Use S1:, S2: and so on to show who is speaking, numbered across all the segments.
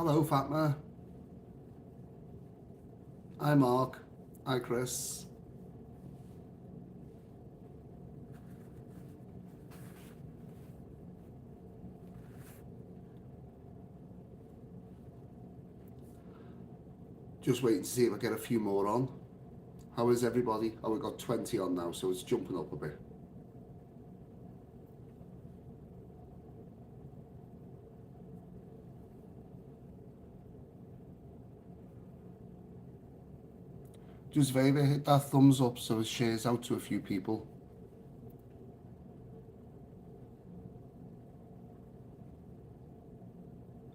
S1: Hello, Fatma. Hi, Mark. Hi, Chris. Just waiting to see if I get a few more on. How is everybody? Oh, we've got 20 on now, so it's jumping up a bit. Just Veva, hit that thumbs up so it shares out to a few people.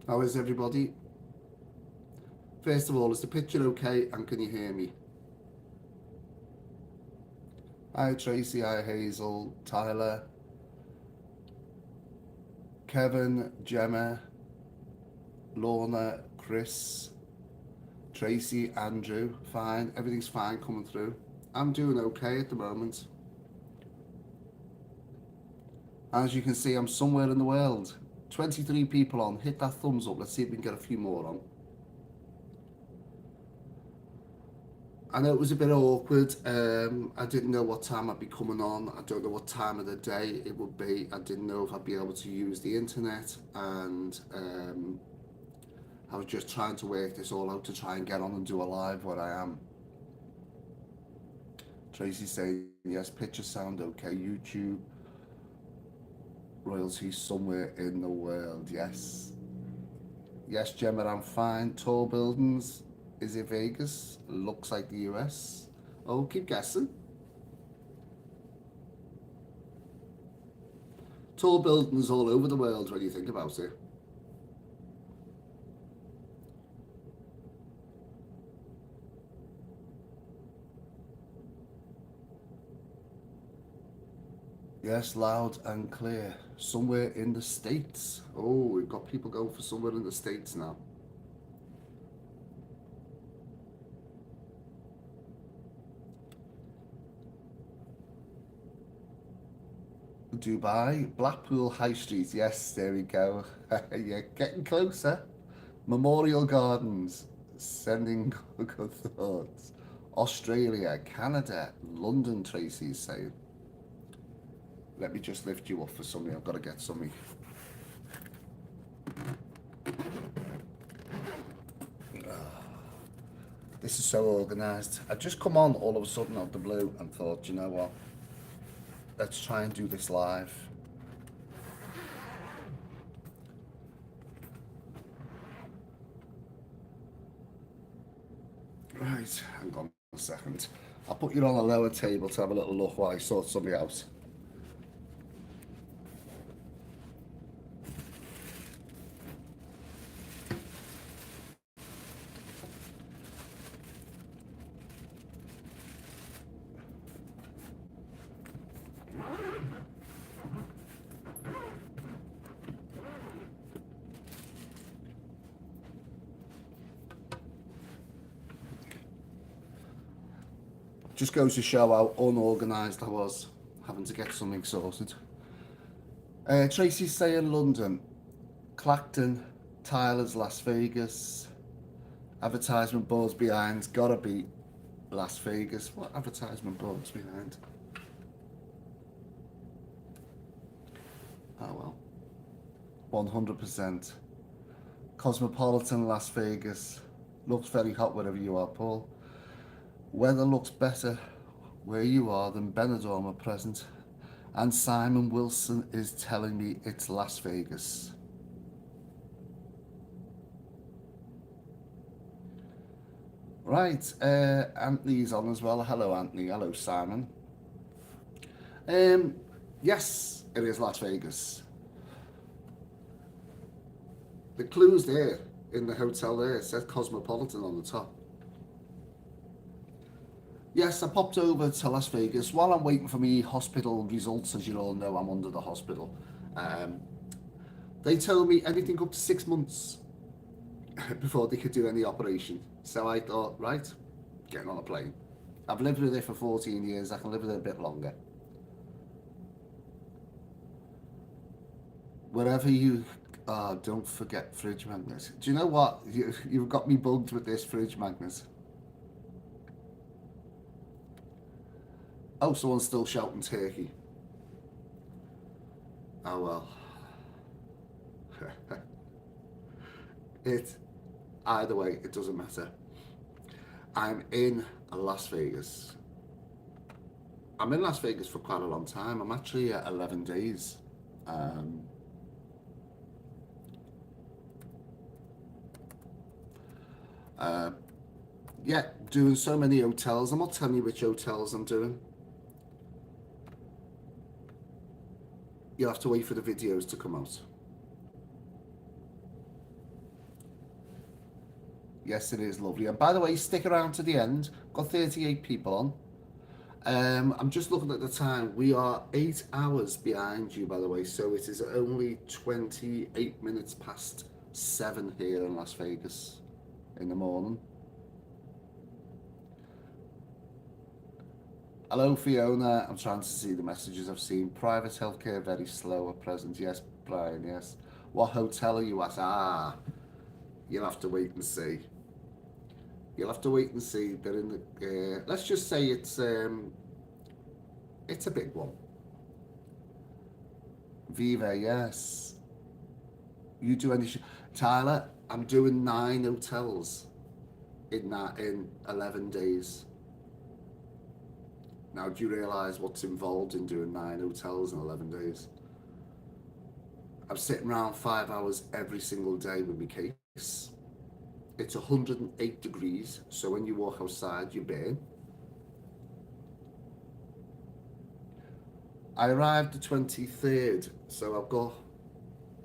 S1: How is everybody? First of all, is the picture okay and can you hear me? Hi, Tracy. Hi, Hazel. Tyler. Kevin. Gemma. Lorna. Chris. Tracy. Andrew. Fine. Everything's fine coming through. I'm doing okay at the moment. As you can see, I'm somewhere in the world. 23 people on. Hit that thumbs up. Let's see if we can get a few more on. I know it was a bit awkward. I didn't know what time I'd be coming on. I don't know what time of the day it would be. I didn't know if I'd be able to use the internet, and I was just trying to work this all out to try and get on and do a live where I am. Tracy saying yes, pictures sound okay. YouTube royalties somewhere in the world. Yes. Yes, Gemma, I'm fine. Tall buildings. Is it Vegas? Looks like the US. Oh, keep guessing. Tall buildings all over the world when you think about it. Yes, loud and clear. Somewhere in the States. Oh, we've got people going for somewhere in the States now. Dubai, Blackpool High Street. Yes, there we go. You're getting closer. Memorial Gardens, sending good thoughts. Australia, Canada, London, Tracy's saying. Let me just lift you up for something. I've got to get something. This is so organised. I just come on all of a sudden out of the blue and thought, you know what? Let's try and do this live. Right, hang on a second. I'll put you on a lower table to have a little look while I sort something out. Just goes to show how unorganised I was, having to get something sorted. Tracy's saying London, Clacton, Tyler's Las Vegas, advertisement boards behind, gotta be Las Vegas. What advertisement boards behind? Oh well. 100%. Cosmopolitan Las Vegas. Looks very hot wherever you are, Paul. Weather looks better where you are than Benidorm at present. And Simon Wilson is telling me it's Las Vegas. Right, Anthony's on as well. Hello, Anthony. Hello, Simon. Yes, it is Las Vegas. The clue's there in the hotel there. It says Cosmopolitan on the top. Yes, I popped over to Las Vegas while I'm waiting for me hospital results. As you all know, I'm under the hospital. Um, they told me anything up to 6 months before they could do any operation. So I thought, right, getting on a plane. I've lived with it for 14 years. I can live with it a bit longer. Wherever you Don't forget fridge magnets. Do you know what? You've got me bugged with this fridge magnet. Oh, someone's still shouting turkey. Oh well. it Either way, it doesn't matter. I'm in Las Vegas. I'm in Las Vegas for quite a long time. I'm actually at 11 days. Um, uh, yeah, doing so many hotels. I'm not telling you which hotels I'm doing. You'll have to wait for the videos to come out. Yes, it is lovely. And by the way, stick around to the end. Got 38 people on. I'm just looking at the time. We are 8 hours behind you, by the way. So it is only 28 minutes past 7 here in Las Vegas in the morning. Hello, Fiona. I'm trying to see the messages I've seen. Private healthcare very slow at present. Yes, Brian. Yes. What hotel are you at? You'll have to wait and see. You'll have to wait and see. They're in the. Let's just say it's a big one. Viva, yes. You do any? Tyler, I'm doing 9 hotels in 11 days. Now, do you realise what's involved in doing 9 hotels in 11 days? I'm sitting around 5 hours every single day with my case. It's 108 degrees, so when you walk outside, you burn. I arrived the 23rd, so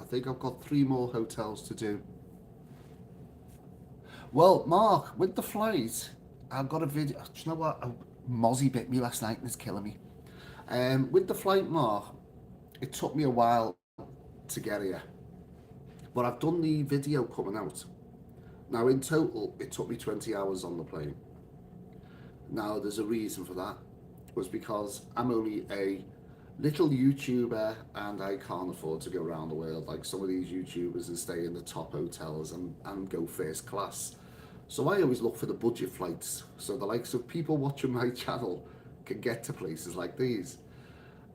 S1: I think I've got 3 more hotels to do. Well, Mark, with the flight, I've got a video. Do you know what? Mozzie bit me last night and it's killing me. With the flight, Mark, it took me a while to get here, but I've done the video coming out. Now, in total, it took me 20 hours on the plane. Now, there's a reason for that. It was because I'm only a little YouTuber and I can't afford to go around the world like some of these YouTubers and stay in the top hotels and go first class. So I always look for the budget flights so the likes of people watching my channel can get to places like these.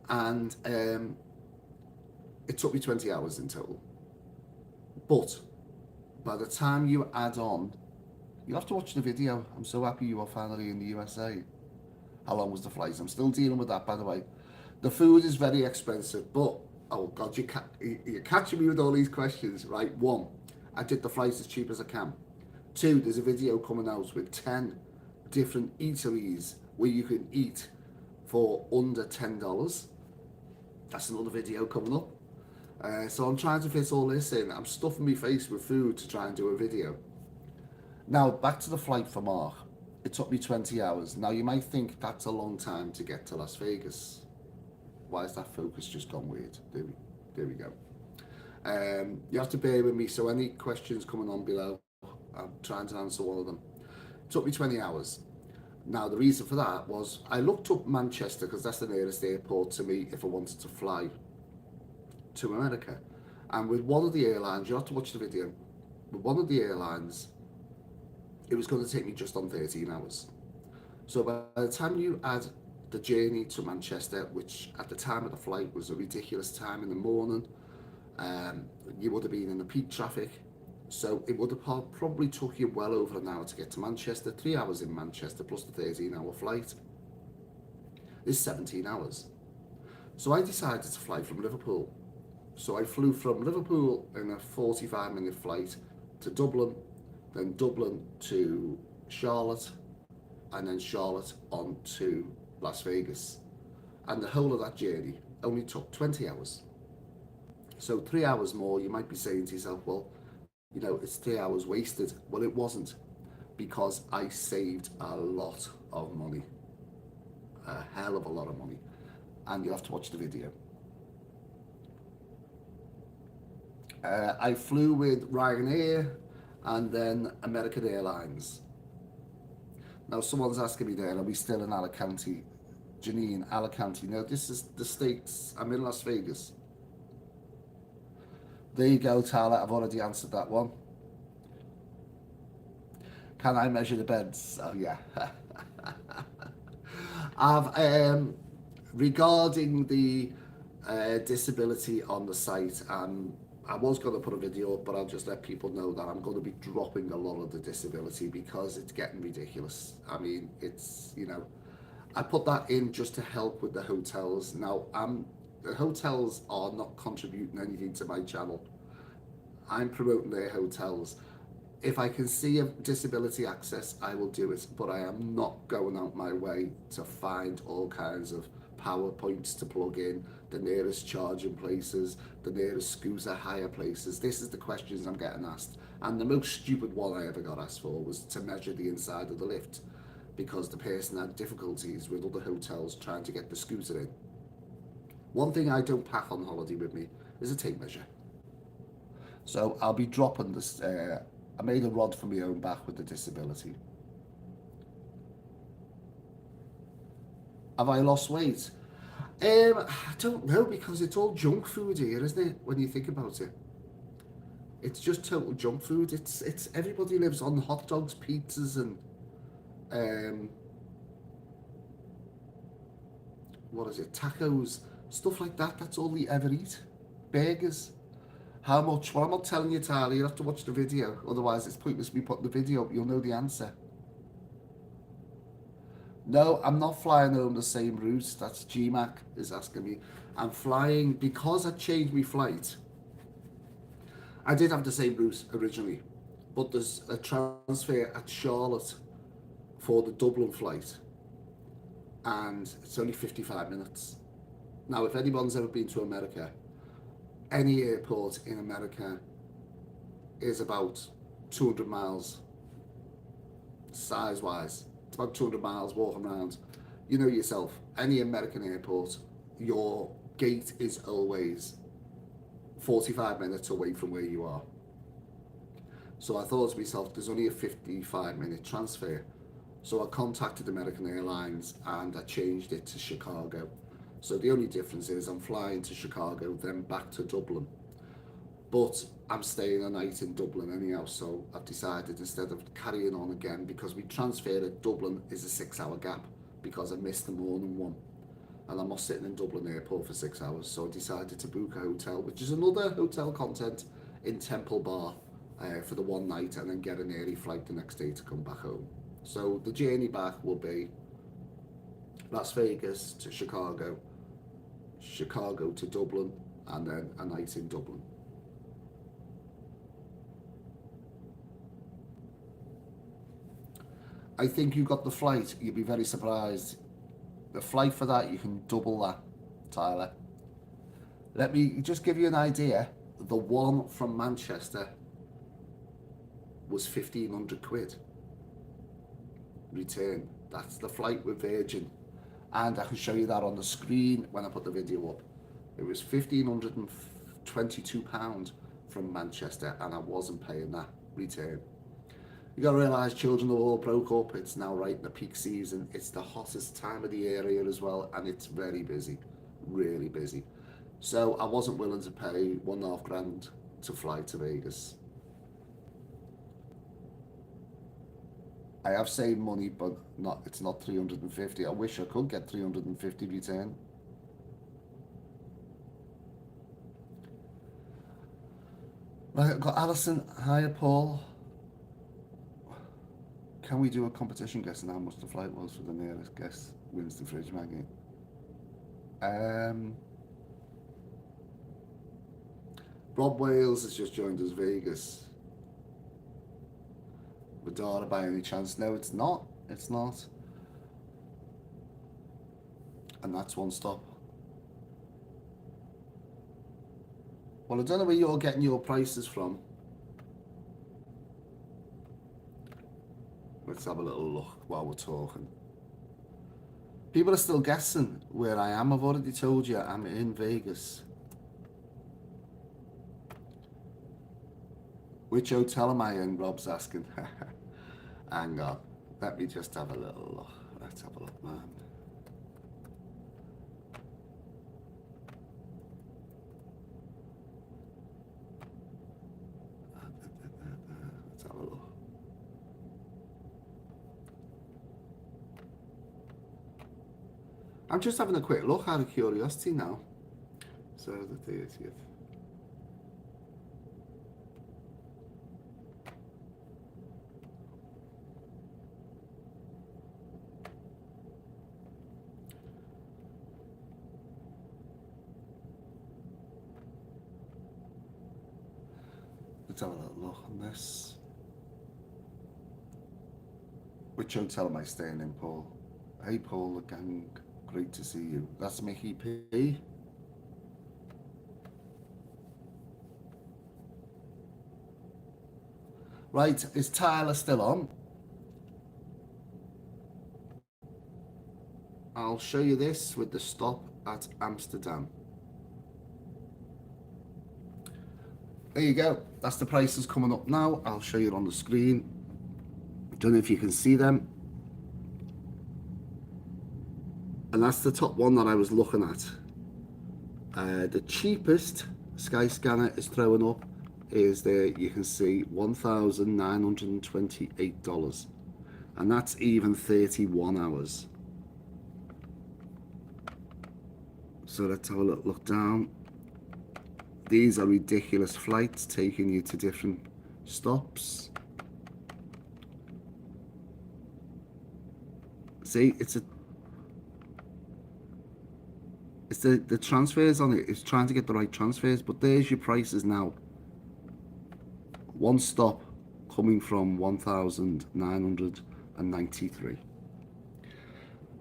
S1: And it took me 20 hours in total. But by the time you add on, you have to watch the video. I'm so happy you are finally in the USA. How long was the flight? I'm still dealing with that, by the way. The food is very expensive, but oh god, you're catching me with all these questions, right? One, I did the flights as cheap as I can. Two, there's a video coming out with 10 different eateries where you can eat for under $10. That's another video coming up. So I'm trying to fit all this in. I'm stuffing my face with food to try and do a video. Now, back to the flight for Mark. It took me 20 hours. Now, you might think that's a long time to get to Las Vegas. Why has that focus just gone weird? There we go. You have to bear with me, so any questions coming on below, I'm trying to answer one of them. It took me 20 hours. Now, the reason for that was I looked up Manchester because that's the nearest airport to me if I wanted to fly to America. And with one of the airlines, you have to watch the video, with one of the airlines, it was going to take me just on 13 hours. So by the time you add the journey to Manchester, which at the time of the flight was a ridiculous time in the morning, you would have been in the peak traffic. So it would have probably took you well over an hour to get to Manchester. 3 hours in Manchester plus the 13-hour flight is 17 hours. So I decided to fly from Liverpool. So I flew from Liverpool in a 45-minute flight to Dublin, then Dublin to Charlotte, and then Charlotte on to Las Vegas. And the whole of that journey only took 20 hours. So 3 hours more, you might be saying to yourself, well, you know, it's 3 hours wasted. Well, it wasn't, because I saved a lot of money, a hell of a lot of money. And you have to watch the video. I flew with Ryanair and then American Airlines. Now, someone's asking me there, are we still in Alicante? Janine, Alicante. No, this is the States. I'm in Las Vegas. There you go, Tyler. I've already answered that one. Can I measure the beds? Oh yeah. I've regarding the disability on the site. I was going to put a video up, but I'll just let people know that I'm going to be dropping a lot of the disability because it's getting ridiculous. I mean, it's, you know, I put that in just to help with the hotels. Now, the hotels are not contributing anything to my channel. I'm promoting their hotels. If I can see a disability access, I will do it, but I am not going out my way to find all kinds of PowerPoints to plug in, the nearest charging places, the nearest scooter hire places. This is the questions I'm getting asked. And the most stupid one I ever got asked for was to measure the inside of the lift, because the person had difficulties with other hotels trying to get the scooter in. One thing I don't pack on holiday with me is a tape measure. So I'll be dropping this. I made a rod for my own back with the disability. Have I lost weight? I don't know, because it's all junk food here, isn't it? When you think about it, it's just total junk food. It's everybody lives on hot dogs, pizzas, and what is it? Tacos, stuff like that. That's all they ever eat. Burgers. How much? Well, I'm not telling you, Tyler. You have to watch the video. Otherwise, it's pointless me putting the video up. You'll know the answer. No, I'm not flying home the same route. That's GMAC is asking me. I'm flying because I changed my flight. I did have the same route originally, but there's a transfer at Charlotte for the Dublin flight, and it's only 55 minutes. Now, if anyone's ever been to America, any airport in America is about 200 miles size-wise. It's about 200 miles walking around. You know yourself, any American airport, your gate is always 45 minutes away from where you are. So I thought to myself, there's only a 55-minute transfer. So I contacted American Airlines and I changed it to Chicago. So the only difference is I'm flying to Chicago, then back to Dublin. But I'm staying a night in Dublin anyhow, so I've decided instead of carrying on again, because we transfer at Dublin is a 6-hour gap, because I missed the morning one. And I'm not sitting in Dublin airport for 6 hours, so I decided to book a hotel, which is another hotel content in Temple Bar for the one night, and then get an early flight the next day to come back home. So the journey back will be Las Vegas to Chicago, Chicago to Dublin, and then a night in Dublin. I think you got the flight. You'd be very surprised. The flight for that, you can double that, Tyler. Let me just give you an idea. The one from Manchester was 1,500 quid. Return. That's the flight with Virgin. And I can show you that on the screen when I put the video up. It was £1,522 from Manchester, and I wasn't paying that return. You got to realise children are all broke up. It's now right in the peak season. It's the hottest time of the year here as well, and it's very busy, really busy. So I wasn't willing to pay £1,500 to fly to Vegas. I have saved money, but it's not 350. I wish I could get 350 return. Right, I've got Alison. Hiya, Paul. Can we do a competition guessing how much the flight was for the nearest guess wins the fridge magnet? Rob Wales has just joined us, Vegas. Madara by any chance? No, it's not. It's not. And that's one stop. Well, I don't know where you're getting your prices from. Let's have a little look while we're talking. People are still guessing where I am. I've already told you I'm in Vegas. Which hotel am I in? Rob's asking. Hang on. Let me just have a little look. Let's have a look, man. I'm just having a quick look out of curiosity now. So the 30th. Let's have a little look on this. Which hotel am I staying in, Paul? Hey, Paul, the gang. Great to see you. That's Mickey P. Right, is Tyler still on? I'll show you this with the stop at Amsterdam. There you go. That's the prices coming up now. I'll show you it on the screen. Don't know if you can see them. And that's the top one that I was looking at. The cheapest Skyscanner is throwing up is there, you can see $1,928. And that's even 31 hours. So let's have a look down. These are ridiculous flights taking you to different stops. See, it's the transfers on it. It's trying to get the right transfers, but there's your prices now. One stop coming from 1,993.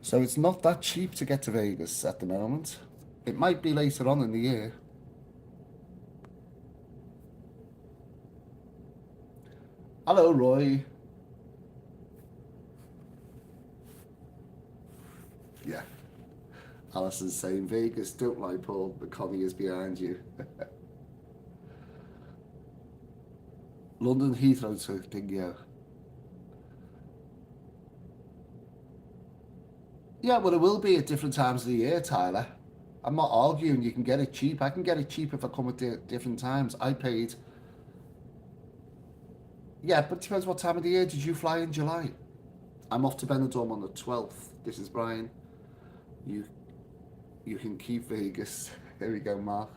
S1: So it's not that cheap to get to Vegas at the moment. It might be later on in the year. Hello, Roy. Yeah. Alison's saying, Vegas, don't lie, Paul. The Connie is behind you. London Heathrow to Dingo. Yeah, well, it will be at different times of the year, Tyler. I'm not arguing you can get it cheap. I can get it cheap if I come at different times. I paid... Yeah, but it depends what time of the year. Did you fly in July? I'm off to Benidorm on the 12th. This is Brian. You can keep Vegas. Here we go, Mark.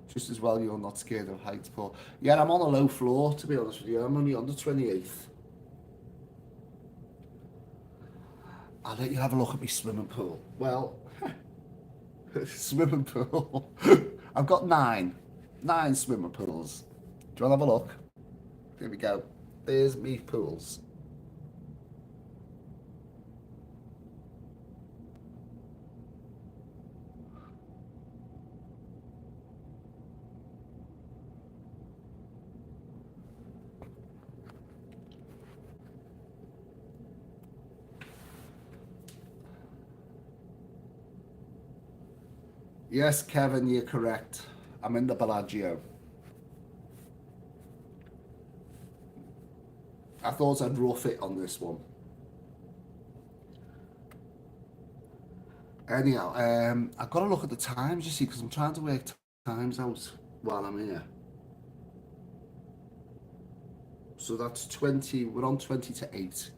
S1: Just as well you're not scared of heights, Paul. Yeah, I'm on a low floor, to be honest with you. I'm only on the 28th. I'll let you have a look at my swimming pool. Well, swimming pool. I've got nine swimming pools. Do you want to have a look? Here we go. There's me pools. Yes, Kevin, you're correct. I'm in the Bellagio. I thought I'd rough it on this one. Anyhow, I've got to look at the times, you see, because I'm trying to work times out while I'm here. So that's 20, we're on 20 to 8.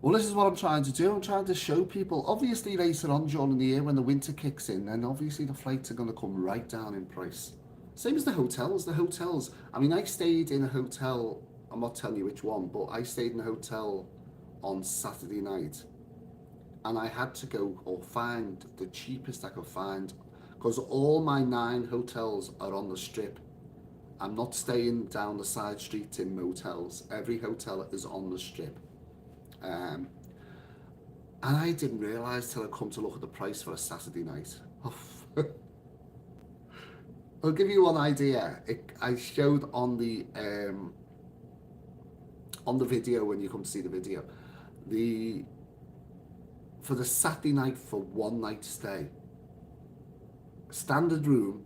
S1: Well, this is what I'm trying to do. I'm trying to show people, obviously later on during the year when the winter kicks in, then obviously the flights are going to come right down in price. Same as the hotels. The hotels, I mean, I stayed in a hotel, I'm not telling you which one, but I stayed in a hotel on Saturday night. And I had to go or find the cheapest I could find because all my 9 hotels are on the strip. I'm not staying down the side streets in motels. Every hotel is on the strip. And I didn't realise till I come to look at the price for a Saturday night. I'll give you one idea. I showed on the video when you come to see the video, for the Saturday night for one night stay, standard room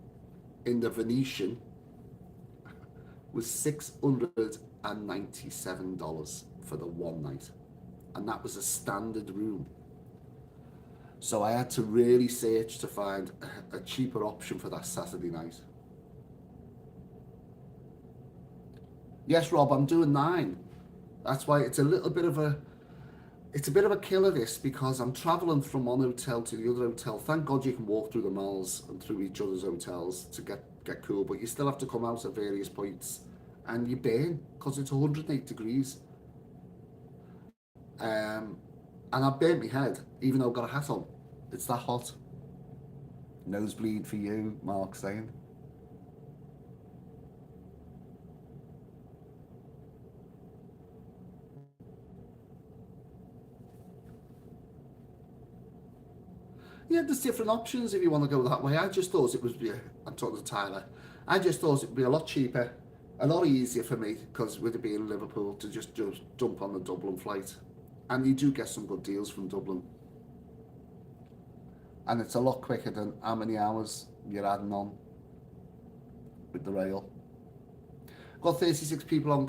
S1: in the Venetian was $697 for the one night. And that was a standard room. So I had to really search to find a cheaper option for that Saturday night. Yes, Rob, I'm doing 9. That's why it's a little bit of a it's a bit of a killer this because I'm travelling from one hotel to the other hotel. Thank God you can walk through the malls and through each other's hotels to get cool, but you still have to come out at various points and you burn because it's 108 degrees. Um, and I burnt my head even though I've got a hat on. It's that hot. Nosebleed for you, Mark saying. Yeah, there's different options if you want to go that way. I just thought it was, yeah, I'm talking to Tyler, I just thought it would be a lot cheaper, a lot easier for me, because with it being Liverpool, to just jump on the Dublin flight. And you do get some good deals from Dublin. And it's a lot quicker than how many hours you're adding on with the rail. Got 36 people on.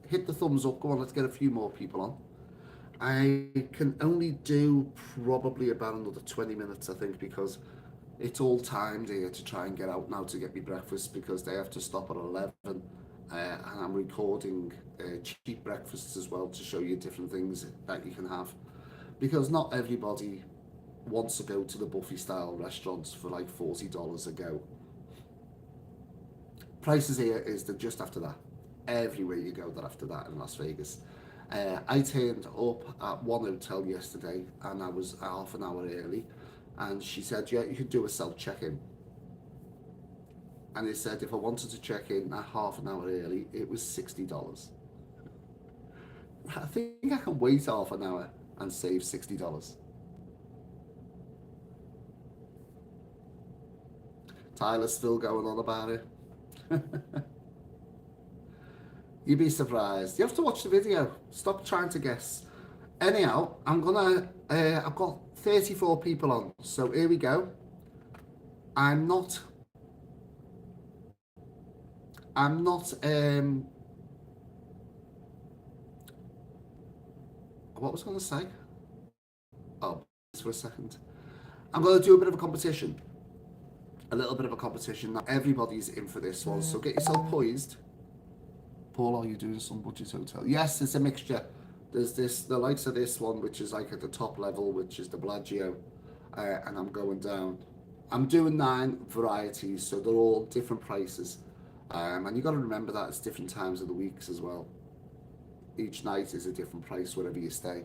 S1: Hit the thumbs up. Go on, let's get a few more people on. I can only do probably about another 20 minutes, I think, because it's all timed here to try and get out now to get me breakfast because they have to stop at 11. And I'm recording cheap breakfasts as well to show you different things that you can have. Because not everybody wants to go to the buffet style restaurants for like $40 a go. Prices here is that just after that. Everywhere you go, they're after that in Las Vegas. I turned up at one hotel yesterday and I was half an hour early, and she said, yeah, you could do a self check-in. And it said if I wanted to check in at half an hour early, it was $60. I think I can wait half an hour and save $60. Tyler's still going on about it. You'd be surprised. You have to watch the video. Stop trying to guess. Anyhow, I've got 34 people on. So here we go. I'm not, what was I going to say? Oh, for a second. I'm going to do a bit of a competition. A little bit of a competition. Now, everybody's in for this one, so get yourself poised. Paul, are you doing some budget hotel? Yes, it's a mixture. There's the likes of this one, which is like at the top level, which is the Bellagio, and I'm going down. I'm doing 9 varieties, so they're all different prices. And you've got to remember that it's different times of the weeks as well. Each night is a different price wherever you stay.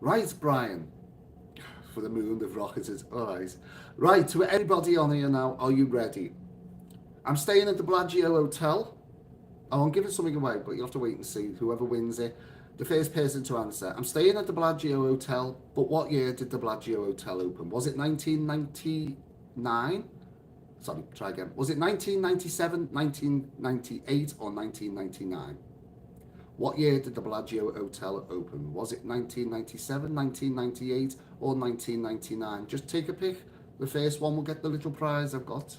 S1: Right, Brian. For the moon, they've rocketed. Alright. Right, to anybody on here now, are you ready? I'm staying at the Bellagio Hotel. I won't give it something away, but you'll have to wait and see. Whoever wins it, the first person to answer. I'm staying at the Bellagio Hotel, but what year did the Bellagio Hotel open? Was it 1999? Sorry, try again. Was it 1997, 1998, or 1999? What year did the Bellagio Hotel open? Was it 1997, 1998, or 1999? Just take a pick. The first one will get the little prize I've got.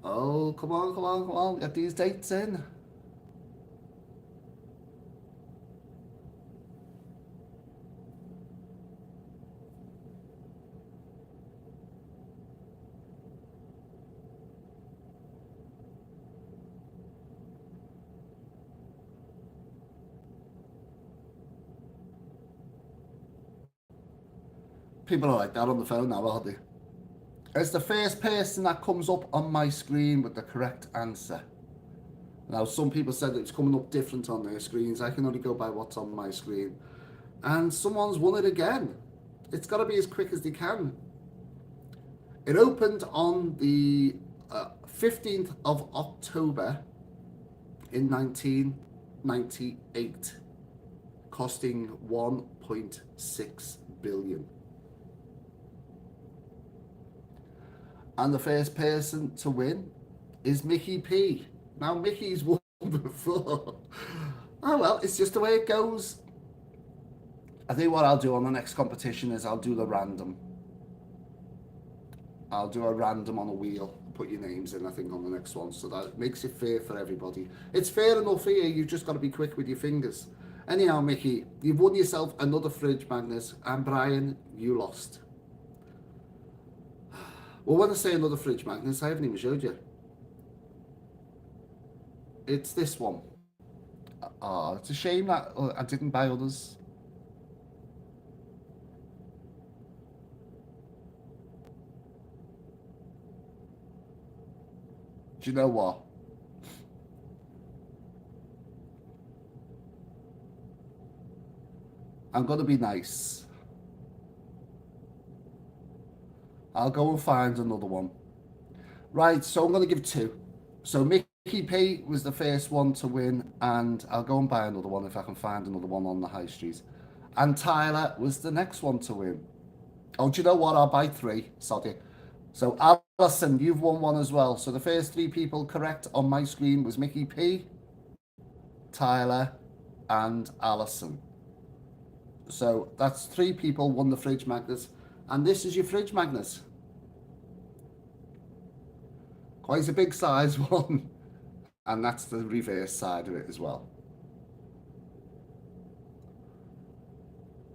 S1: Oh, come on, come on, come on. Get these dates in. People are like that on the phone now, aren't they? It's the first person that comes up on my screen with the correct answer. Now, some people said it's coming up different on their screens. I can only go by what's on my screen. And someone's won it again. It's got to be as quick as they can. It opened on the 15th of October in 1998, costing 1.6 billion. And the first person to win is Mickey P. Now, Mickey's won before. Oh well, it's just the way it goes. I think what I'll do on the next competition is I'll do the random. I'll do a random on a wheel. put your names in, I think, on the next one, so that makes it fair for everybody. It's fair enough here, you've just got to be quick with your fingers. Anyhow, Mickey, you've won yourself another fridge magnet, and Brian, you lost. Well, when I say another fridge magnet, I haven't even showed you. It's this one. Oh, it's a shame that I didn't buy others. Do you know what? I'm going to be nice. I'll go and find another one. Right, so I'm going to give two. So Mickey P was the first one to win, and I'll go and buy another one if I can find another one on the high street. And Tyler was the next one to win. Oh, do you know what? I'll buy three. Sorry. So Alison, you've won one as well. So the first three people correct on my screen was Mickey P, Tyler, and Alison. So that's three people won the fridge magnet. And this is your fridge magnet. Quite a big size one. And that's the reverse side of it as well.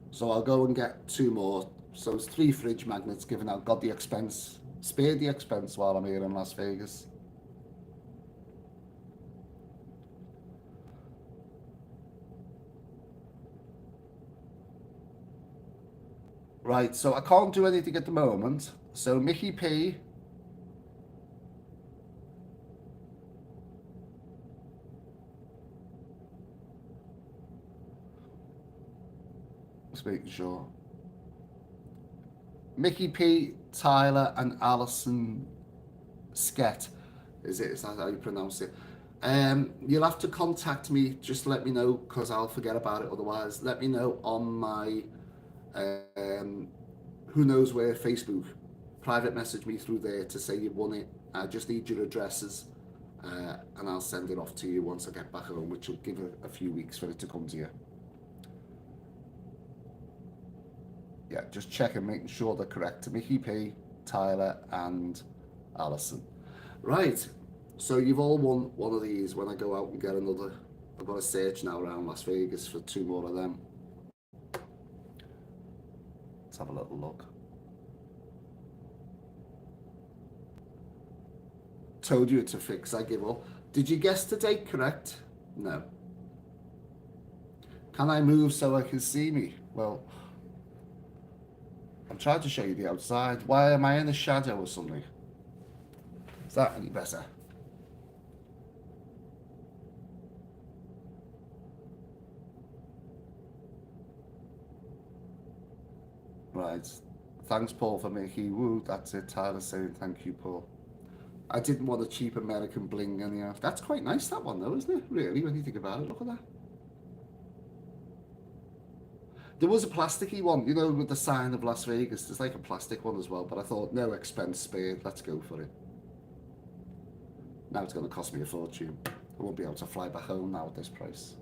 S1: So I'll go and get two more. So it's three fridge magnets given out. Got the expense. Spared the expense while I'm here in Las Vegas. Right, so I can't do anything at the moment. So Mickey P. Just making sure. Mickey P, Tyler, and Alison Skett. Is that how you pronounce it? You'll have to contact me. Just let me know, because I'll forget about it otherwise. Let me know on my who knows where Facebook. Private message me through there to say you've won it. I just need your addresses, and I'll send it off to you once I get back home, which will give a few weeks for it to come to you. Yeah, just checking, making sure they're correct. Mickey P, Tyler, and Alison. Right, so you've all won one of these. When I go out and get another, I've got to search now around Las Vegas for two more of them. Let's have a little look. Told you it's a fix, I give up. Did you guess the date correct? No. Can I move so I can see me? Well, I'm trying to show you the outside. Why am I in a shadow or something? Is that any better? Right. Thanks, Paul, for making woo. That's it. Tyler saying thank you, Paul. I didn't want a cheap American bling anyhow. That's quite nice, that one, though, isn't it? Really, when you think about it. Look at that. There was a plasticky one, you know, with the sign of Las Vegas. There's like a plastic one as well, but I thought, no expense spared. Let's go for it. Now it's going to cost me a fortune. I won't be able to fly back home now at this price.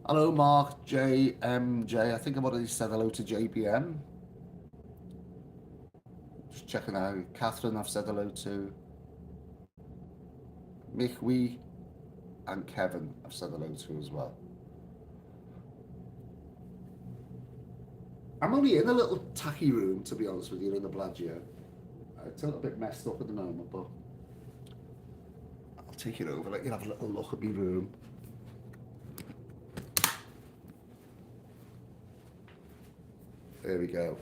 S1: Hello, Mark, JMJ. I think I've already said hello to JBM. Just checking out. Catherine, I've said hello to. Michwi and Kevin, I've said hello to as well. I'm only in a little tacky room, to be honest with you, in the Bellagio. It's a little bit messed up at the moment, but I'll take it over, let you have a little look at my room. There we go.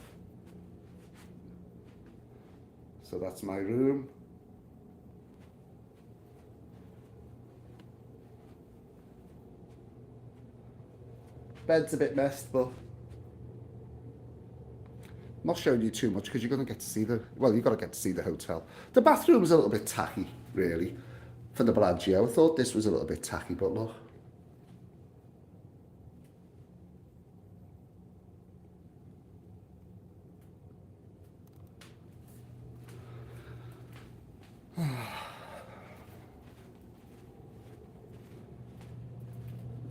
S1: So that's my room. Bed's a bit messed, but I'm not showing you too much because you're going to get to see you've got to get to see the hotel. The bathroom's a little bit tacky, really, for the Bellagio. I thought this was a little bit tacky, but look.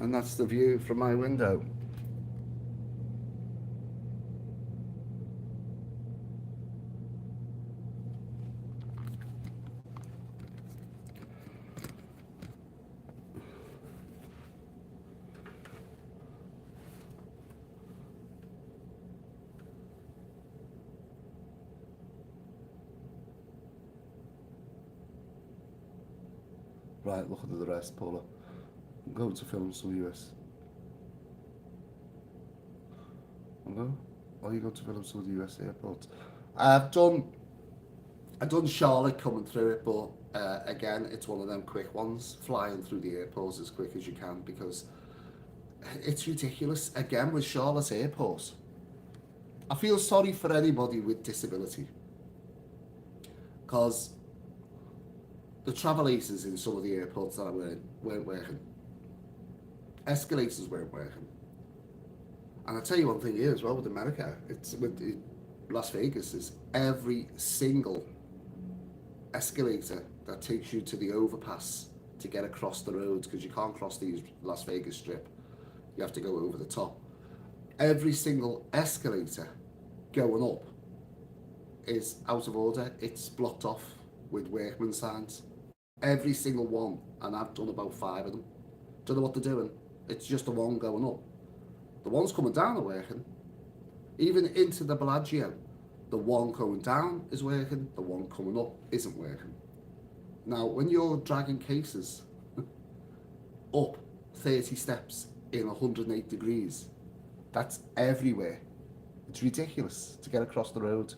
S1: And that's the view from my window. Right, look at the rest, Paula. I'm going to film some US. No? Are you going to film some of the US airports? I've done I've done Charlotte coming through it, but again, it's one of them quick ones, flying through the airports as quick as you can because it's ridiculous. Again, with Charlotte Airport, I feel sorry for anybody with disability because the travel aces in some of the airports that I were in weren't working. Escalators weren't working. And I'll tell you one thing here as well with America, it's with Las Vegas, is every single escalator that takes you to the overpass to get across the roads, because you can't cross the Las Vegas Strip, you have to go over the top. Every single escalator going up is out of order. It's blocked off with workman signs. Every single one, and I've done about 5 of them. Don't know what they're doing. It's just the one going up. The ones coming down are working. Even into the Bellagio, the one coming down is working, the one coming up isn't working. Now, when you're dragging cases up 30 steps in 108 degrees, that's everywhere. It's ridiculous to get across the road.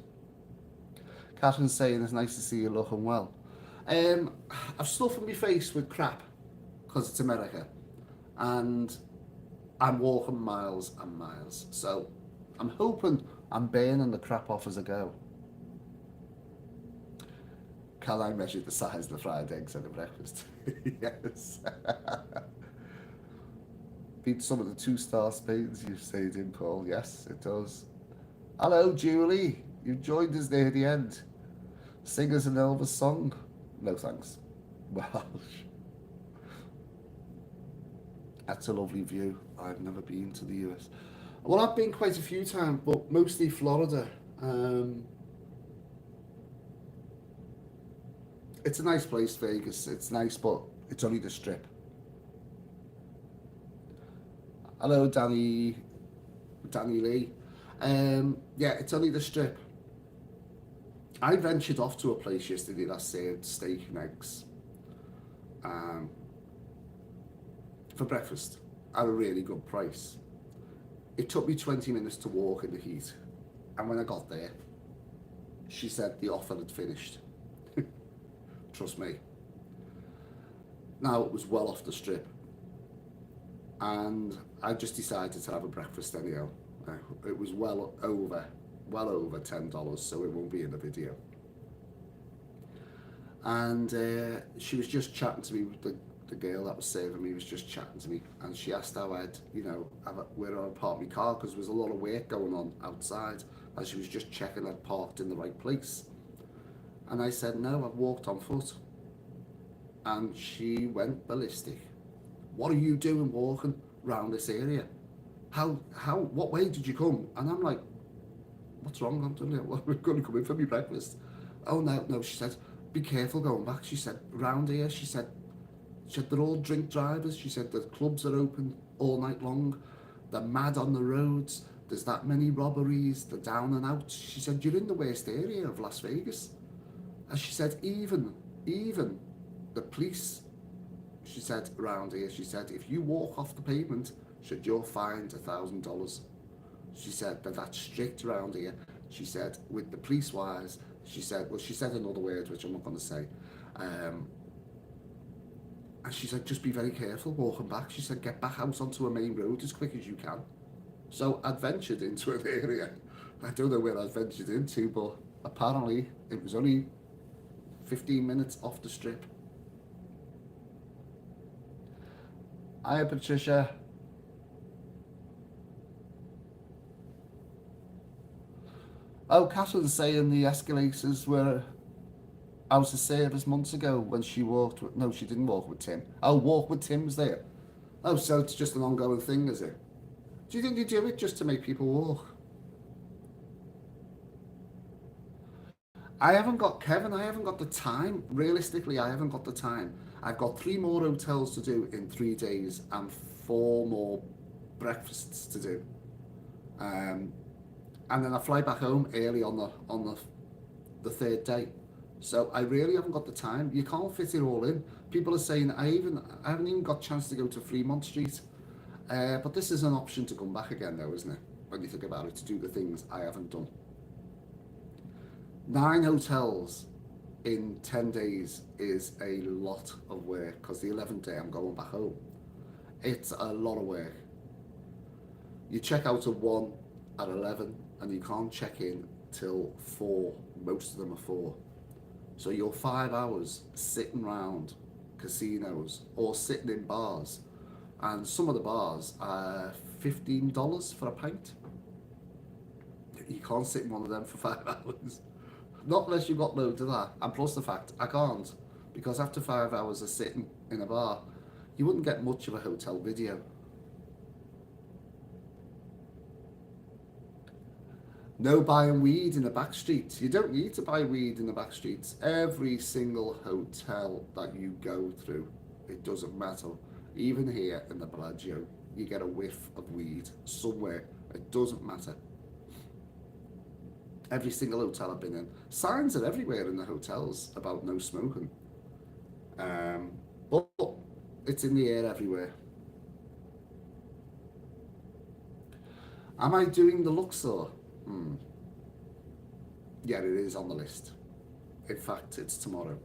S1: Catherine's saying it's nice to see you looking well. I've stuffed my face with crap because it's America, and I'm walking miles and miles. So I'm hoping I'm burning the crap off as I go. Can I measure the size of the fried eggs at the breakfast? Yes. Beat some of the 2-star Spains you've stayed in, Paul. Yes, it does. Hello, Julie. You've joined us near the end. Sing us an Elvis song. No thanks. Well, that's a lovely view. I've never been to the US. Well, I've been quite a few times, but mostly Florida. It's a nice place, Vegas. It's nice, but it's only the Strip. Hello, Danny Lee. Yeah, it's only the Strip. I ventured off to a place yesterday that served steak and eggs for breakfast at a really good price. It took me 20 minutes to walk in the heat, and when I got there, she said the offer had finished. Trust me. Now, it was well off the Strip, and I just decided to have a breakfast anyhow. It was well over $10, so it won't be in the video. And she was just chatting to me, the girl that was serving me was just chatting to me, and she asked how I'd, where I'd park my car, because there was a lot of work going on outside, and she was just checking I'd parked in the right place. And I said, no, I've walked on foot. And she went ballistic. What are you doing walking around this area? What way did you come? And I'm like, what's wrong? I'm doing it. Well, we're going to come in for my breakfast. Oh, no, she said, be careful going back. She said, round here, she said, they're all drink drivers. She said, the clubs are open all night long. They're mad on the roads. There's that many robberies. They're down and out. She said, you're in the worst area of Las Vegas. And she said, even the police, she said, around here, she said, if you walk off the pavement, should you're fined $1,000. She said that that's strict around here. She said, with the police wise, she said another word, which I'm not going to say. And she said, just be very careful walking back. She said, get back out onto a main road as quick as you can. So I'd ventured into an area. I don't know where I ventured into, but apparently it was only 15 minutes off the Strip. Hiya, Patricia. Oh, Catherine's saying the escalators were out of service months ago when she walked with... No, she didn't walk with Tim. Oh, walk with Tim's there. Oh, so it's just an ongoing thing, is it? Do you think they do it just to make people walk? I haven't got the time. Realistically, I haven't got the time. I've got 3 more hotels to do in 3 days and 4 more breakfasts to do. And then I fly back home early on the 3rd day. So I really haven't got the time. You can't fit it all in. People are saying I haven't even got a chance to go to Fremont Street. But this is an option to come back again, though, isn't it? When you think about it, to do the things I haven't done. 9 hotels in 10 days is a lot of work because the 11th day I'm going back home. It's a lot of work. You check out at 1, at 11, and you can't check in till 4. Most of them are 4. So you're 5 hours sitting around casinos or sitting in bars. And some of the bars are $15 for a pint. You can't sit in one of them for 5 hours. Not unless you've got loads of that. And plus the fact, I can't. Because after 5 hours of sitting in a bar, you wouldn't get much of a hotel video. No buying weed in the back streets. You don't need to buy weed in the back streets. Every single hotel that you go through, it doesn't matter. Even here in the Bellagio, you get a whiff of weed somewhere. It doesn't matter. Every single hotel I've been in. Signs are everywhere in the hotels about no smoking. But it's in the air everywhere. Am I doing the Luxor? Yeah, it is on the list. In fact, it's tomorrow.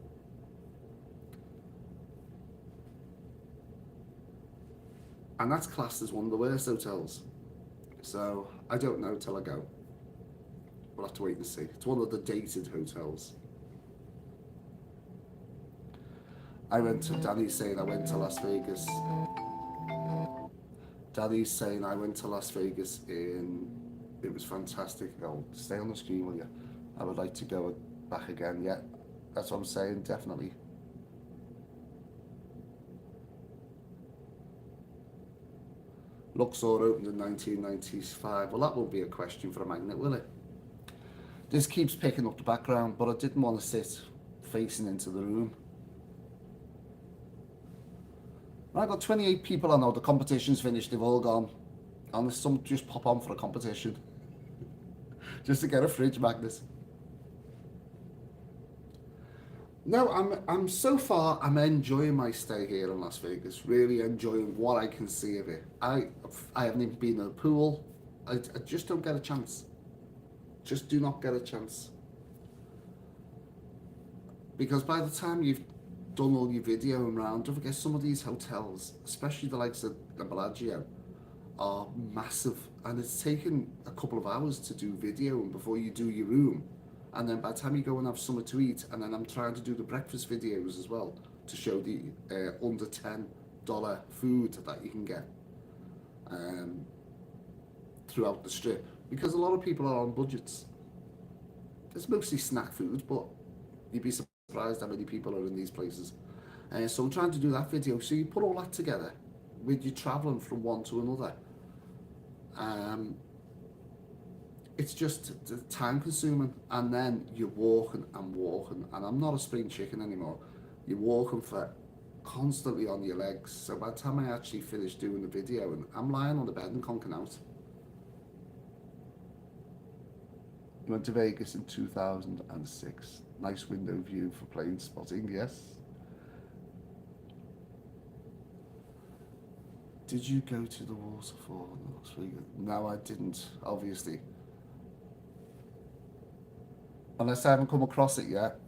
S1: And that's classed as one of the worst hotels. So I don't know till I go. We'll have to wait and see. It's one of the dated hotels. Danny's saying I went to Las Vegas. Danny's saying I went to Las Vegas it was fantastic. I'll stay on the screen, will you? I would like to go back again. Yeah, that's what I'm saying, definitely. Luxor opened in 1995. Well, that won't be a question for a magnet, will it? This keeps picking up the background, but I didn't want to sit facing into the room. I've got 28 people. I know the competition's finished, they've all gone. And some just pop on for a competition. Just to get a fridge magnet. No, I'm so far, I'm enjoying my stay here in Las Vegas. Really enjoying what I can see of it. I haven't even been in a pool. I just don't get a chance. Just do not get a chance. Because by the time you've done all your video around, don't forget some of these hotels, especially the likes of the Bellagio, are massive. And it's taken a couple of hours to do video before you do your room. And then by the time you go and have something to eat, and then I'm trying to do the breakfast videos as well to show the under $10 food that you can get throughout the strip. Because a lot of people are on budgets. It's mostly snack food, but you'd be surprised how many people are in these places. So I'm trying to do that video. So you put all that together with you travelling from one to another. It's just time consuming, and then you're walking, and I'm not a spring chicken anymore. You're walking for constantly on your legs. So by the time I actually finish doing the video, and I'm lying on the bed and conking out. I went to Vegas in 2006. Nice window view for plane spotting, yes. Did you go to the waterfall in Las Vegas? No, I didn't, obviously. Unless I haven't come across it yet.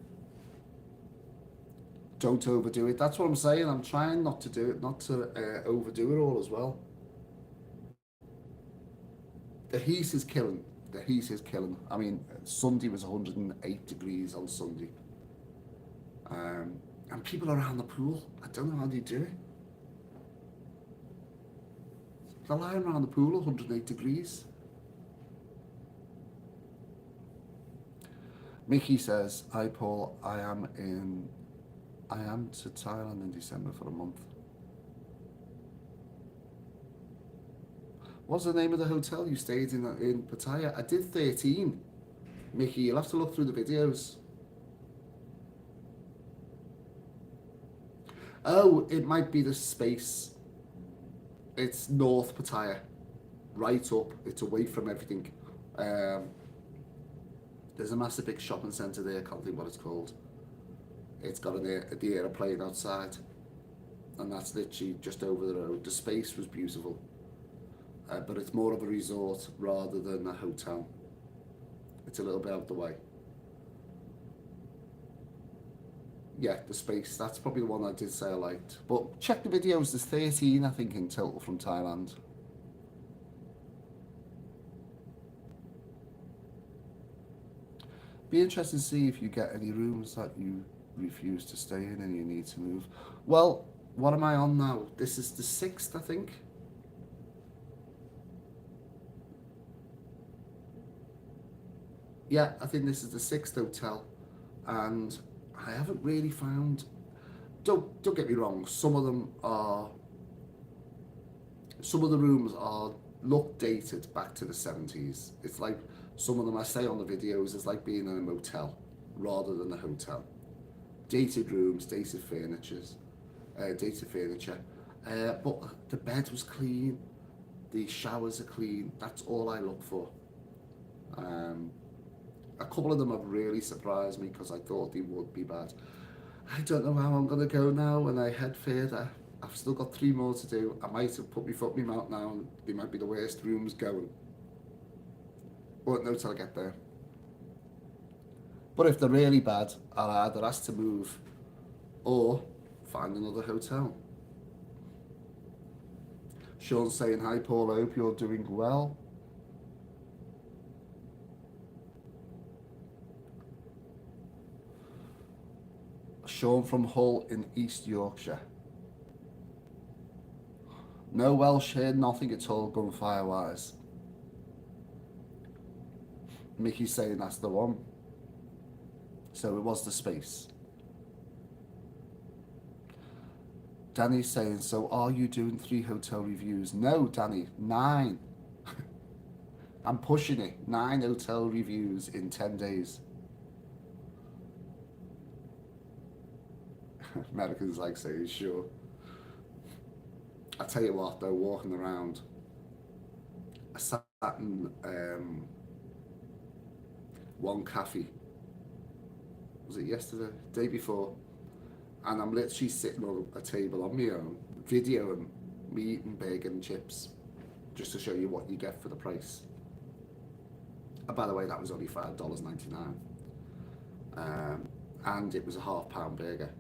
S1: Don't overdo it. That's what I'm saying. I'm trying not to do it, not to overdo it all as well. The heat is killing. The heat is killing. I mean, Sunday was 108 degrees on Sunday. And people around the pool, I don't know how they do it. They're lying around the pool, 108 degrees. Mickey says, "Hi Paul, I am to Thailand in December for a month." What's the name of the hotel you stayed in Pattaya? I did 13. Mickey, you'll have to look through the videos. Oh, it might be the Space. It's North Pattaya. Right up. It's away from everything. There's a massive big shopping centre there. I can't think what it's called. It's got the aeroplane outside, and that's literally just over the road. The space was beautiful, but it's more of a resort rather than a hotel. It's a little bit out the way. Yeah, the space. That's probably the one I did say I liked. But check the videos. There's 13, I think, in total from Thailand. Be interested to see if you get any rooms that you refuse to stay in and you need to move. Well, what am I on now? This is the 6th, I think. Yeah, I think this is the 6th hotel, and I haven't really found. Don't get me wrong. Some of the rooms are look dated back to the 70s. It's like some of them I say on the videos is like being in a motel rather than a hotel. Dated rooms, dated furniture. But the bed was clean, the showers are clean. That's all I look for. Um, a couple of them have really surprised me because I thought they would be bad. I don't know how I'm gonna go now when I head further. I've still got 3 more to do. I might have put my foot in my mouth now and they might be the worst rooms going. Won't know till I get there. But if they're really bad, I'll either ask to move or find another hotel. Sean's saying, hi Paul, I hope you're doing well. Sean from Hull in East Yorkshire. No Welsh here, nothing at all gunfire wise. Mickey's saying that's the one. So it was the space. Danny's saying, so are you doing 3 hotel reviews? No, Danny, 9. I'm pushing it. 9 hotel reviews in 10 days. Americans like saying, sure. I tell you what, though, walking around, I sat in one cafe. Was it yesterday? Day before? And I'm literally sitting on a table on my own, videoing me eating bacon and chips, just to show you what you get for the price. And by the way, that was only $5.99. And it was a £half burger.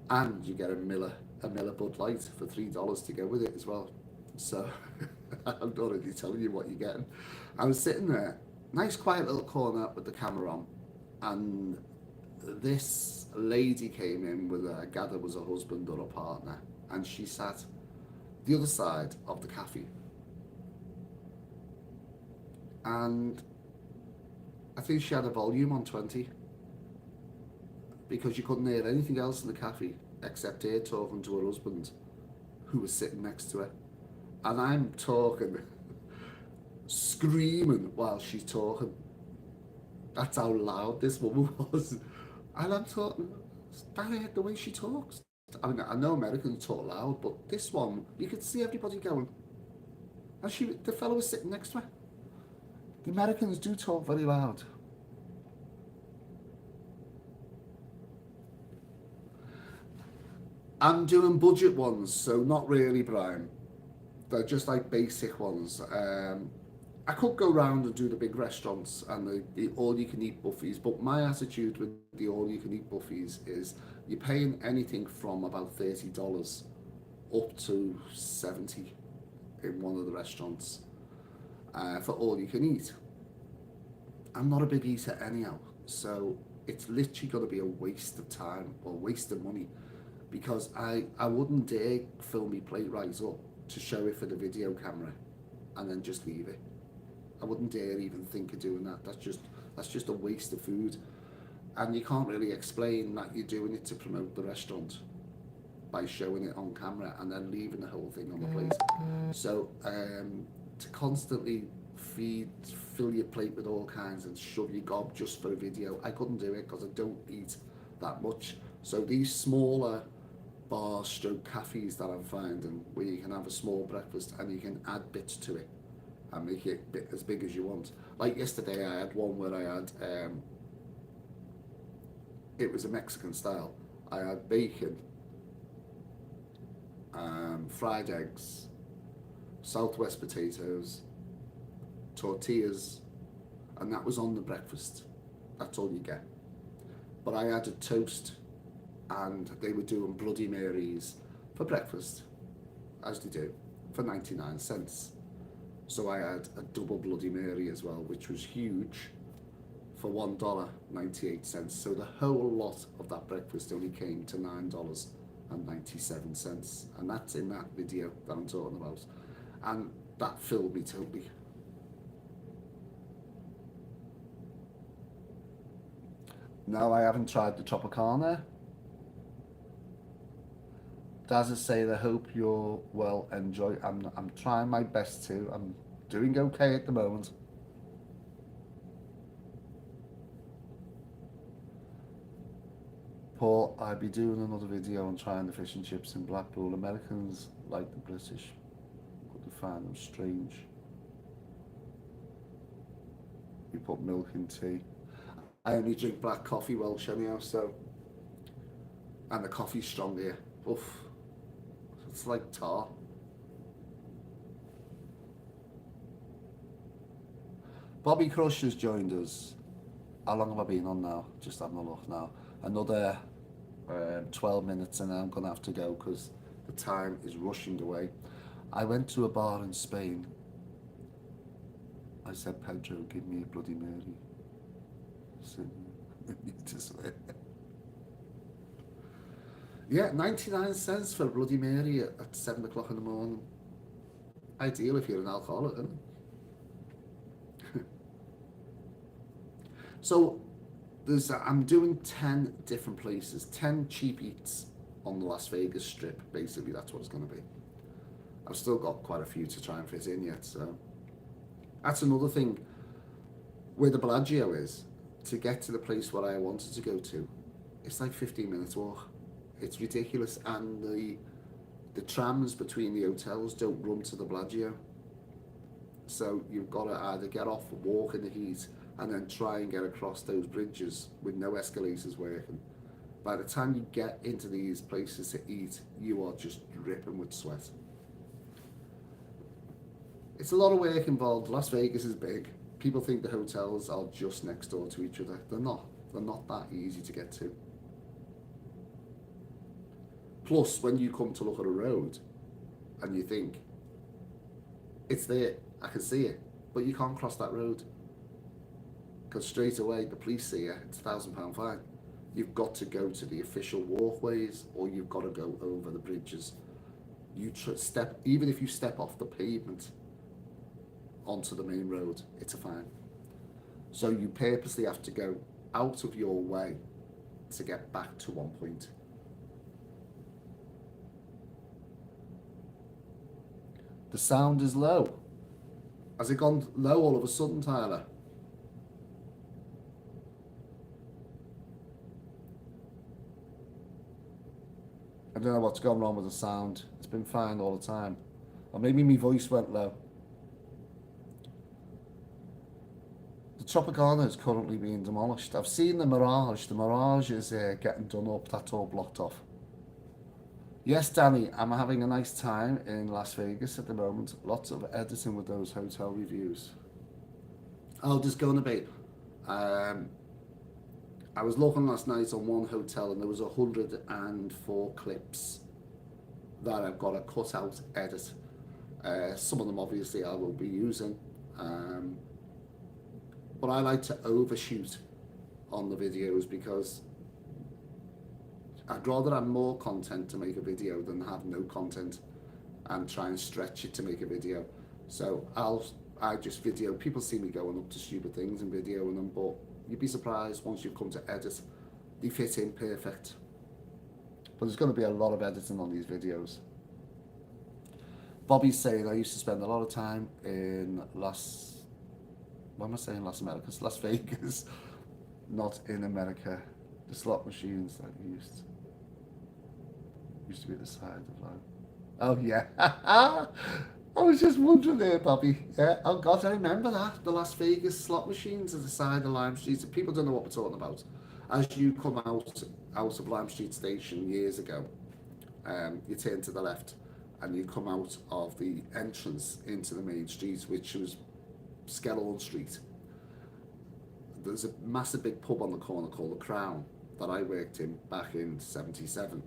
S1: And you get a Miller Bud Light for $3 to go with it as well. So I'm already telling you what you're getting. I was sitting there, nice quiet little corner with the camera on, and this lady came in with I gather was a husband or a partner, and she sat the other side of the cafe. And I think she had a volume on 20 because you couldn't hear anything else in the cafe except her talking to her husband who was sitting next to her. And I'm talking, screaming while she's talking. That's how loud this woman was. And I'm talking, that the way she talks. I mean, I know Americans talk loud, but this one, you could see everybody going. And the fellow was sitting next to her. The Americans do talk very loud. I'm doing budget ones, so not really, Brian. They're just like basic ones. I could go round and do the big restaurants and the all-you-can-eat buffets, but my attitude with the all-you-can-eat buffets is you're paying anything from about $30 up to 70 in one of the restaurants for all-you-can-eat. I'm not a big eater anyhow, so it's literally going to be a waste of time or waste of money because I wouldn't dare fill my plate right up to show it for the video camera and then just leave it. I wouldn't dare even think of doing that. That's just a waste of food. And you can't really explain that you're doing it to promote the restaurant by showing it on camera and then leaving the whole thing on the plate. So to constantly fill your plate with all kinds and shove your gob just for a video, I couldn't do it because I don't eat that much. So these smaller bars stroke cafes that I'm finding where you can have a small breakfast and you can add bits to it and make it as big as you want. Like yesterday I had one where I had It was a Mexican style. I had bacon, fried eggs, Southwest potatoes, tortillas, and that was on the breakfast. That's all you get. But I had a toast, and they were doing Bloody Marys for breakfast, as they do, for 99 cents. So I had a double Bloody Mary as well, which was huge, for $1.98. So the whole lot of that breakfast only came to $9.97. And that's in that video that I'm talking about. And that filled me totally. No, I haven't tried the Tropicana. As I say, I hope you're well. Enjoy. I'm trying my best to. I'm doing okay at the moment. Paul, I'll be doing another video on trying the fish and chips in Blackpool. Americans like the British, but they find them strange. You put milk in tea. I only drink black coffee, Welsh anyhow, so. And the coffee's strong here. Oof. It's like tar. Bobby Crush has joined us. How long have I been on now? Just having a look now. Another 12 minutes and then I'm going to have to go because the time is rushing away. I went to a bar in Spain. I said, Pedro, give me a Bloody Mary. So, yeah, 99 cents for a Bloody Mary at 7 o'clock in the morning. Ideal if you're an alcoholic, isn't it? So, I'm doing 10 different places, 10 cheap eats on the Las Vegas Strip. Basically, that's what it's going to be. I've still got quite a few to try and fit in yet, so. That's another thing. Where the Bellagio is, to get to the place where I wanted to go to, it's like 15 minutes walk. It's ridiculous, and the trams between the hotels don't run to the Bellagio. So you've got to either get off, walk in the heat, and then try and get across those bridges with no escalators working. By the time you get into these places to eat, you are just dripping with sweat. It's a lot of work involved. Las Vegas is big. People think the hotels are just next door to each other. They're not. They're not that easy to get to. Plus, when you come to look at a road and you think, it's there, I can see it, but you can't cross that road. Because straight away, the police see you, it's £1,000 fine. You've got to go to the official walkways or you've got to go over the bridges. Even if you step off the pavement onto the main road, it's a fine. So you purposely have to go out of your way to get back to one point. The sound is low. Has it gone low all of a sudden, Tyler? I don't know what's gone wrong with the sound. It's been fine all the time. Or maybe my voice went low. The Tropicana is currently being demolished. I've seen the Mirage. The Mirage is getting done up. That's all blocked off. Yes, Danny, I'm having a nice time in Las Vegas at the moment. Lots of editing with those hotel reviews. I'll just go on a bit. I was looking last night on one hotel and there was 104 clips that I've got to cut out, edit. Some of them obviously I will be using. But I like to overshoot on the videos because I'd rather have more content to make a video than have no content and try and stretch it to make a video. So I just video. People see me going up to stupid things and videoing them, but you'd be surprised once you've come to edit, they fit in perfect. But there's going to be a lot of editing on these videos. Bobby's saying I used to spend a lot of time in Las Vegas, not in America. The slot machines that used to be at the side of line. Oh yeah. I was just wondering there, Bobby. Yeah. Oh God, I remember that. The Las Vegas slot machines at the side of Lime Street. People don't know what we're talking about. As you come out of Lime Street Station years ago, you turn to the left, and you come out of the entrance into the main street, which was Skellorn Street. There's a massive big pub on the corner called the Crown that I worked in back in '77,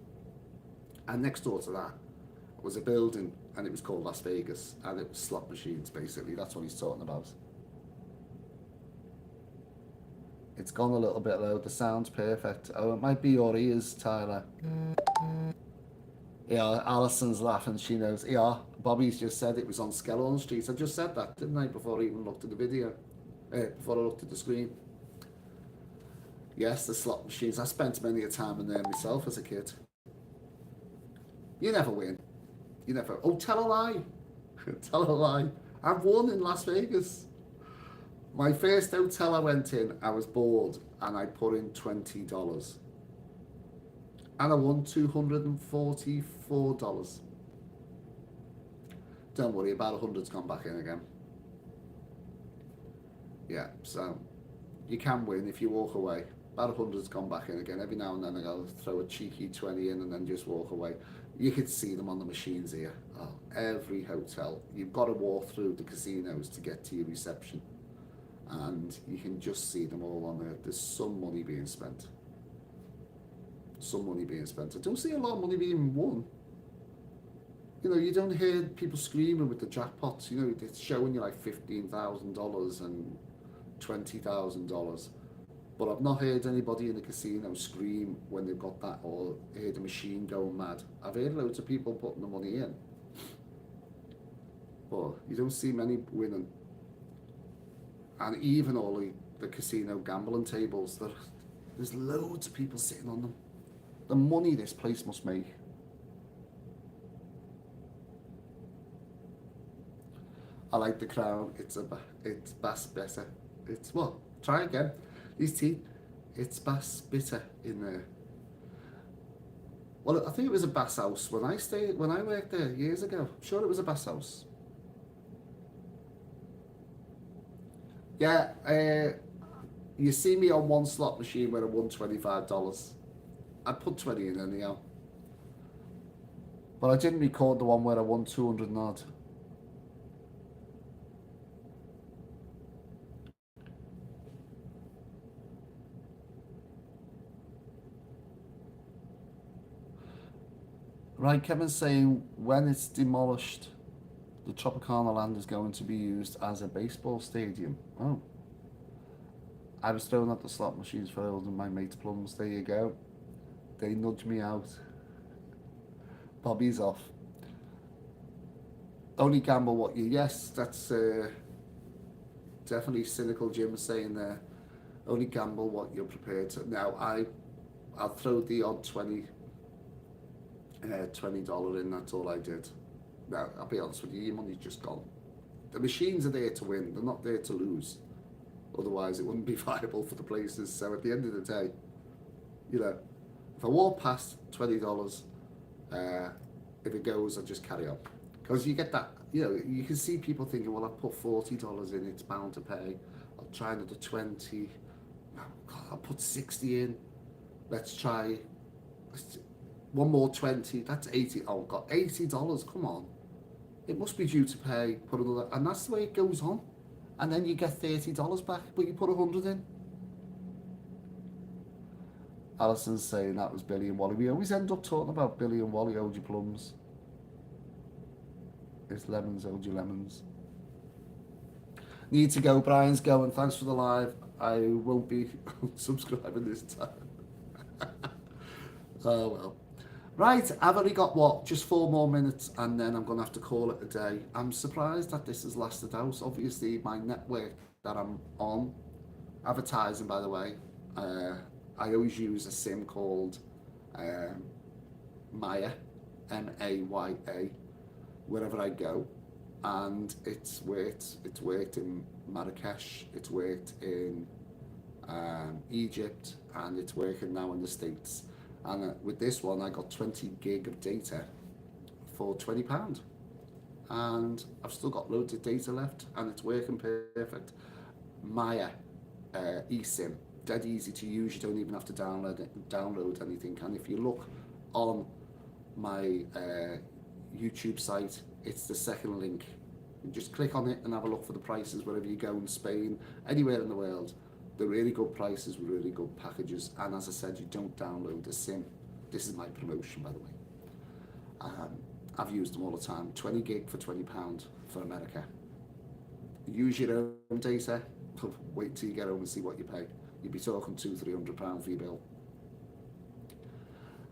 S1: and next door to that was a building, and it was called Las Vegas, and it was slot machines basically. That's what he's talking about. It's gone a little bit low. The sound's perfect. Oh, it might be your ears, Tyler. Yeah, Alison's laughing. She knows. Yeah, Bobby's just said it was on Skellorn Street. I just said that, didn't I, before I even looked at the video? Before I looked at the screen. Yes, the slot machines. I spent many a time in there myself as a kid. You never win. You never. Oh, tell a lie. Tell a lie. I've won in Las Vegas. My first hotel I went in, I was bored, and I put in $20. And I won $244. Don't worry, about 100's gone back in again. Yeah, so you can win if you walk away. About 100's gone back in again. Every now and then I'll throw a cheeky 20 in and then just walk away. You could see them on the machines here. Oh, every hotel. You've got to walk through the casinos to get to your reception. And you can just see them all on there. There's some money being spent. Some money being spent. I don't see a lot of money being won. You know, you don't hear people screaming with the jackpots. You know, it's showing you like $15,000 and $20,000. But I've not heard anybody in the casino scream when they've got that, or heard a machine going mad. I've heard loads of people putting the money in. But you don't see many winning. And even all the casino gambling tables, there's loads of people sitting on them. The money this place must make. I like the Crown. It's bass better. It's what? Try again. These teeth. It's bass bitter in there. Well, I think it was a bass house when I worked there years ago. I'm sure it was a bass house. Yeah, you see me on one slot machine where I won $25. I put 20 in anyhow. But I didn't record the one where I won 200 and odd. Right, Kevin's saying when it's demolished, the Tropicana land is going to be used as a baseball stadium. Oh. I was throwing out the slot machines for holding my mate's plums. There you go. They nudged me out. Bobby's off. Only gamble what you... Yes, that's definitely cynical Jim saying there. Only gamble what you're prepared to. Now, I'll throw the odd $20 in. That's all I did. Now, I'll be honest with you, your money's just gone. The machines are there to win. They're not there to lose. Otherwise, it wouldn't be viable for the places. So at the end of the day, you know, if I walk past $20, if it goes, I'll just carry on. Because you get that, you know, you can see people thinking, well, I put $40 in, it's bound to pay. I'll try another 20. Oh, God, I'll put 60 in. Let's try one more 20. That's 80. Oh, God, $80. Come on. It must be due to pay. Put another, and that's the way it goes on. And then you get $30 back, but you put 100 in. Alison's saying that was Billy and Wally. We always end up talking about Billy and Wally. Hold your plums. It's lemons, hold your lemons. Need to go. Brian's going. Thanks for the live. I won't be subscribing this time. Oh well. Right, I've only got what, just 4 more minutes, and then I'm going to have to call it a day. I'm surprised that this has lasted out. Obviously, my network that I'm on, advertising by the way, I always use a SIM called Maya, M-A-Y-A, wherever I go, and it's worked in Marrakesh, it's worked in Egypt, and it's working now in the States. And with this one, I got 20 gig of data for £20. And I've still got loads of data left, and it's working perfect. Maya eSIM. dead easy to use. You don't even have to download anything. And if you look on my YouTube site, it's the second link. You just click on it and have a look for the prices wherever you go in Spain, anywhere in the world. They're really good prices with really good packages. And as I said, you don't download a SIM. This is my promotion, by the way. I've used them all the time. 20 gig for £20 for America. Use your own data. Wait till you get home and see what you pay. You'd be talking £200-300 for your bill.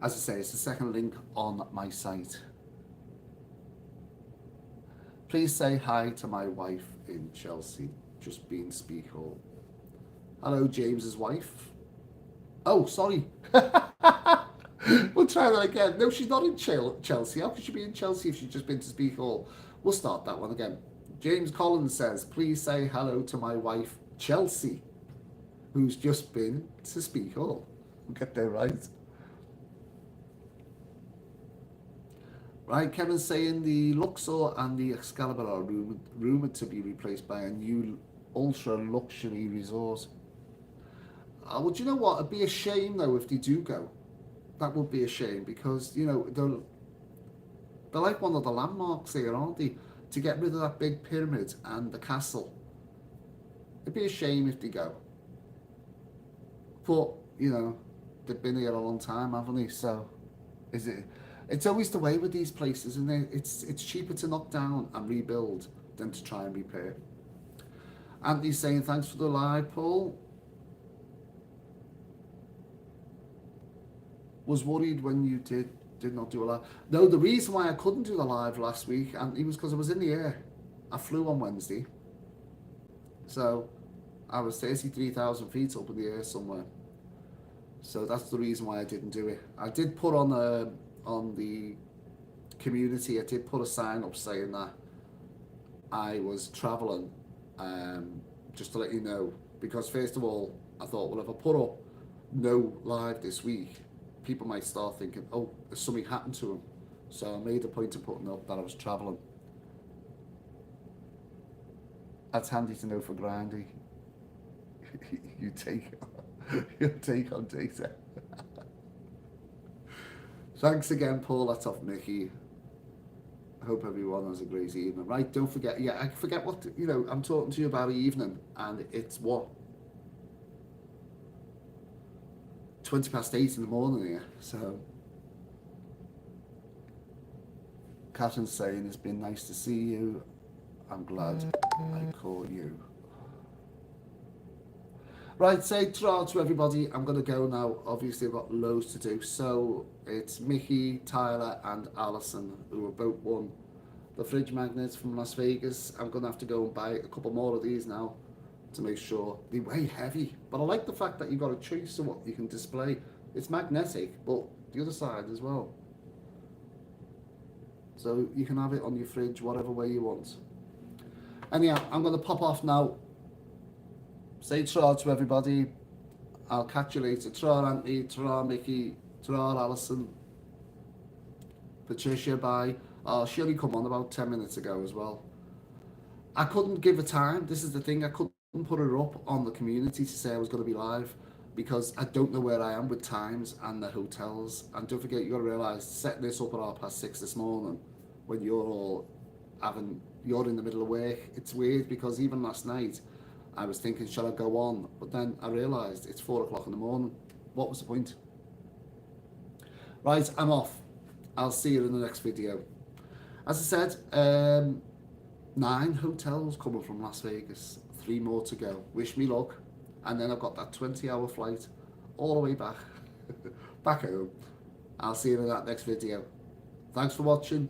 S1: As I say, it's the second link on my site. Please say hi to my wife in Chelsea. Just been speak all. Hello, James's wife. Oh, sorry. We'll try that again. No, she's not in Chelsea. How could she be in Chelsea if she's just been to Speak Hall? We'll start that one again. James Collins says, please say hello to my wife, Chelsea, who's just been to Speak Hall. We'll get there right. Right, Kevin's saying the Luxor and the Excalibur are rumoured to be replaced by a new ultra-luxury resort. Well, do you know what? It'd be a shame, though, if they do go. That would be a shame because, you know, they're like one of the landmarks here, aren't they? To get rid of that big pyramid and the castle. It'd be a shame if they go. But, you know, they've been here a long time, haven't they? So, is it... It's always the way with these places, isn't it? It's cheaper to knock down and rebuild than to try and repair. Anthony's saying, thanks for the live, Paul. Was worried when you did not do a live. No, the reason why I couldn't do the live last week, and it was because I was in the air. I flew on Wednesday. So, I was 33,000 feet up in the air somewhere. So that's the reason why I didn't do it. I did put on the community, I did put a sign up saying that I was travelling, just to let you know, because first of all, I thought, well, if I put up no live this week, people might start thinking, oh, there's something happened to him. So I made a point of putting up that I was travelling. That's handy to know for Grindy. you take on data. Thanks again, Paul. That's off Mickey. I hope everyone has a great evening. Right, don't forget. Yeah, I forget what, you know, I'm talking to you about evening, and it's what? 8:20 in the morning here. So, Catherine's saying, it's been nice to see you. I'm glad I caught you. Right, say ta to everybody. I'm going to go now. Obviously, I've got loads to do. So, it's Mickey, Tyler, and Alison, who have both won the fridge magnets from Las Vegas. I'm going to have to go and buy a couple more of these now to make sure they weigh heavy. But I like the fact that you've got a choice of what you can display. It's magnetic, but the other side as well. So, you can have it on your fridge, whatever way you want. Anyhow, I'm going to pop off now. Say ta to everybody. I'll catch you later. Ta Anthony, ta Mickey, ta Alison, Patricia, bye. She only come on about 10 minutes ago as well. I couldn't give a time. This is the thing. I couldn't put her up on the community to say I was going to be live because I don't know where I am with times and the hotels. And don't forget, you got to realise, setting this up at 6:30 this morning when you're in the middle of work, it's weird because even last night, I was thinking, shall I go on? But then I realised it's 4 o'clock in the morning. What was the point? Right, I'm off. I'll see you in the next video. As I said, 9 hotels coming from Las Vegas. 3 more to go. Wish me luck. And then I've got that 20-hour flight all the way back. Back home. I'll see you in that next video. Thanks for watching.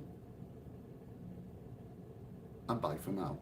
S1: And bye for now.